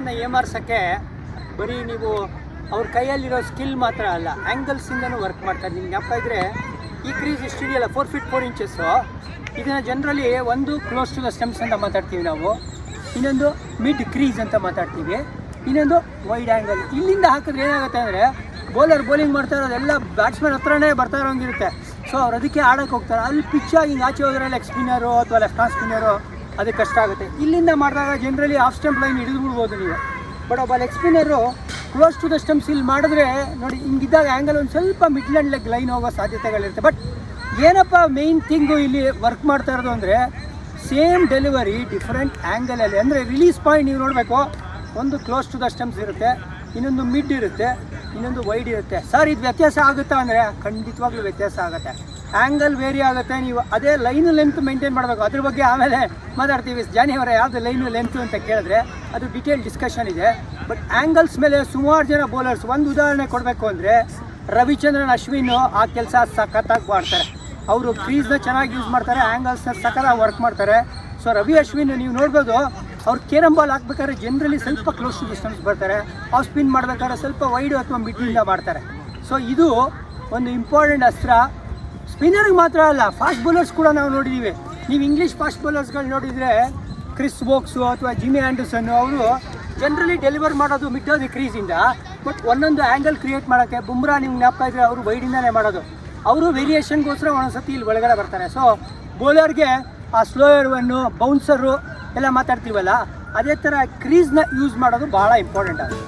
ಬ್ಯಾಟ್ಸ್ಮನ್ನ ಏಮಾರ್ಸೋಕ್ಕೆ ಬರೀ ನೀವು ಅವ್ರ ಕೈಯಲ್ಲಿರೋ ಸ್ಕಿಲ್ ಮಾತ್ರ ಅಲ್ಲ, ಆ್ಯಂಗಲ್ಸಿಂದನೂ ವರ್ಕ್ ಮಾಡ್ತಾರೆ. ನಿಮ್ಗೆ ಜ್ಞಾಪಕ ಇದ್ದರೆ ಈ ಕ್ರೀಸ್ ಇಷ್ಟಿದೆಯಲ್ಲ 4 feet 4 inches, ಇದನ್ನು ಜನರಲಿ ಒಂದು ಕ್ಲೋಸ್ ಟು ದ ಸ್ಟೆಮ್ಸ್ ಅಂತ ಮಾತಾಡ್ತೀವಿ ನಾವು, ಇನ್ನೊಂದು ಮಿಡ್ ಕ್ರೀಸ್ ಅಂತ ಮಾತಾಡ್ತೀವಿ, ಇನ್ನೊಂದು ವೈಡ್ ಆ್ಯಂಗಲ್. ಇಲ್ಲಿಂದ ಹಾಕಿದ್ರೆ ಏನಾಗುತ್ತೆ ಅಂದರೆ ಬೌಲಿಂಗ್ ಮಾಡ್ತಾ ಇರೋದೆಲ್ಲ ಬ್ಯಾಟ್ಸ್ಮನ್ ಹತ್ರನೇ ಬರ್ತಾ ಇರೋಂಗಿರುತ್ತೆ. ಸೊ ಅವ್ರು ಅದಕ್ಕೆ ಆಡೋಕ್ಕೆ ಹೋಗ್ತಾರೆ. ಅಲ್ಲಿ ಪಿಚ್ಚಾಗಿ ಹಿಂಗೆ ಆಚೆ ಹೋದ್ರೆ ಲೆಗ್ ಸ್ಪಿನ್ನರು ಅಥವಾ ಲೆಫ್ಟ್ ಹ್ಯಾಂಡ್ ಸ್ಪಿನ್ನರು ಅದಕ್ಕೆ ಕಷ್ಟ ಆಗುತ್ತೆ. ಇಲ್ಲಿಂದ ಮಾಡಿದಾಗ ಜನರಲಿ ಆಫ್ ಸ್ಟಂಪ್ ಲೈನ್ ಹಿಡಿದು ಬಿಡ್ಬೋದು ನೀವು. ಬಟ್ ಒಬ್ಬ leg spinner close to the stumps ಇಲ್ಲಿ ಮಾಡಿದ್ರೆ ನೋಡಿ, ಹಿಂಗಿದ್ದಾಗ ಆ್ಯಂಗಲ್ ಒಂದು ಸ್ವಲ್ಪ ಮಿಡ್ಲ್ ಆ್ಯಂಡ್ ಲೆಗ್ ಲೈನ್ ಹೋಗೋ ಸಾಧ್ಯತೆಗಳಿರುತ್ತೆ. ಬಟ್ ಏನಪ್ಪ ಮೇಯ್ನ್ ಥಿಂಗು ಇಲ್ಲಿ ವರ್ಕ್ ಮಾಡ್ತಾ ಇರೋದು ಅಂದರೆ ಸೇಮ್ ಡೆಲಿವರಿ ಡಿಫ್ರೆಂಟ್ ಆ್ಯಂಗಲಲ್ಲಿ. ಅಂದರೆ ರಿಲೀಸ್ ಪಾಯಿಂಟ್ ನೀವು ನೋಡಬೇಕು, ಒಂದು ಕ್ಲೋಸ್ ಟು ದ ಸ್ಟಂಪ್ಸ್ ಇರುತ್ತೆ, ಇನ್ನೊಂದು ಮಿಡ್ ಇರುತ್ತೆ, ಇನ್ನೊಂದು ವೈಡ್ ಇರುತ್ತೆ. ಸರ್ ಇದು ವ್ಯತ್ಯಾಸ ಆಗುತ್ತಾ ಅಂದರೆ ಖಂಡಿತವಾಗ್ಲೂ ವ್ಯತ್ಯಾಸ ಆಗುತ್ತೆ. ಆ್ಯಂಗಲ್ ವೇರಿ ಆಗುತ್ತೆ. ನೀವು ಅದೇ ಲೈನು ಲೆಂತ್ ಮೇಂಟೈನ್ ಮಾಡಬೇಕು. ಅದ್ರ ಬಗ್ಗೆ ಆಮೇಲೆ ಮಾತಾಡ್ತೀವಿ. ಜಾನಿ ಅವರ ಯಾವುದು ಲೈನು ಲೆಂತು ಅಂತ ಕೇಳಿದ್ರೆ ಅದು ಡಿಟೇಲ್ ಡಿಸ್ಕಷನ್ ಇದೆ. ಬಟ್ ಆ್ಯಂಗಲ್ಸ್ ಮೇಲೆ ಸುಮಾರು ಜನ ಬೌಲರ್ಸ್, ಒಂದು ಉದಾಹರಣೆ ಕೊಡಬೇಕು ಅಂದರೆ ರವಿಚಂದ್ರನ್ ಅಶ್ವಿನ್ ಆ ಕೆಲಸ ಸಖತ್ತಾಗಿ ಮಾಡ್ತಾರೆ. ಅವರು ಕ್ರೀಸ್ನ ಚೆನ್ನಾಗಿ ಯೂಸ್ ಮಾಡ್ತಾರೆ, ಆ್ಯಂಗಲ್ಸ್ನ ಸಖತ್ತಾಗಿ ವರ್ಕ್ ಮಾಡ್ತಾರೆ. ಸೊ ರವಿ ಅಶ್ವಿನ್ ನೀವು ನೋಡ್ಬೋದು, ಅವ್ರು ಕೇರಮ್ ಬಾಲ್ ಹಾಕ್ಬೇಕಾದ್ರೆ ಜನರಲಿ ಸ್ವಲ್ಪ ಕ್ಲೋಸ್ ಟು ಡಿಸ್ಟೆನ್ಸ್ ಬರ್ತಾರೆ, ಆಫ್ ಸ್ಪಿನ್ ಮಾಡಬೇಕಾದ್ರೆ ಸ್ವಲ್ಪ ವೈಡ್ ಅಥವಾ ಮಿಡ್ಲಿಂದ ಮಾಡ್ತಾರೆ. ಸೊ ಇದು ಒಂದು ಇಂಪಾರ್ಟೆಂಟ್ ಅಸ್ತ್ರ. ಸ್ಪಿನ್ನರ್ಗೆ ಮಾತ್ರ ಅಲ್ಲ, ಫಾಸ್ಟ್ ಬೌಲರ್ಸ್ ಕೂಡ ನಾವು ನೋಡಿದ್ದೀವಿ. ನೀವು ಇಂಗ್ಲೀಷ್ ಫಾಸ್ಟ್ ಬೌಲರ್ಸ್ಗಳು ನೋಡಿದರೆ ಕ್ರಿಸ್ ವೋಕ್ಸು ಅಥವಾ ಜಿಮ್ಮಿ ಆ್ಯಂಡರ್ಸನ್ನು, ಅವರು ಜನರಲಿ ಡೆಲಿವರ್ ಮಾಡೋದು ಮಿಡ್ ಆಫ್ ದಿ ಕ್ರೀಸಿಂದ. ಬಟ್ ಒಂದೊಂದು ಆ್ಯಂಗಲ್ ಕ್ರಿಯೇಟ್ ಮಾಡೋಕ್ಕೆ ಬುಮ್ರಾ ನಿಮ್ಗೆ ಜ್ಞಾಪಕ ಇದ್ದರೆ ಅವರು ವೈಡಿಂದನೇ ಮಾಡೋದು. ಅವರು ವೇರಿಯೇಷನ್ಗೋಸ್ಕರ ಒಂದೊಂದ್ಸತಿ ಇಲ್ಲಿ ಒಳಗಡೆ ಬರ್ತಾರೆ. ಸೊ ಬೌಲರ್ಗೆ ಆ ಸ್ಲೋಯರ್ವನ್ನು ಬೌನ್ಸರು ಎಲ್ಲ ಮಾತಾಡ್ತೀವಲ್ಲ, ಅದೇ ಥರ ಕ್ರೀಸ್ನ ಯೂಸ್ ಮಾಡೋದು ಭಾಳ ಇಂಪಾರ್ಟೆಂಟ್ ಆಗುತ್ತೆ.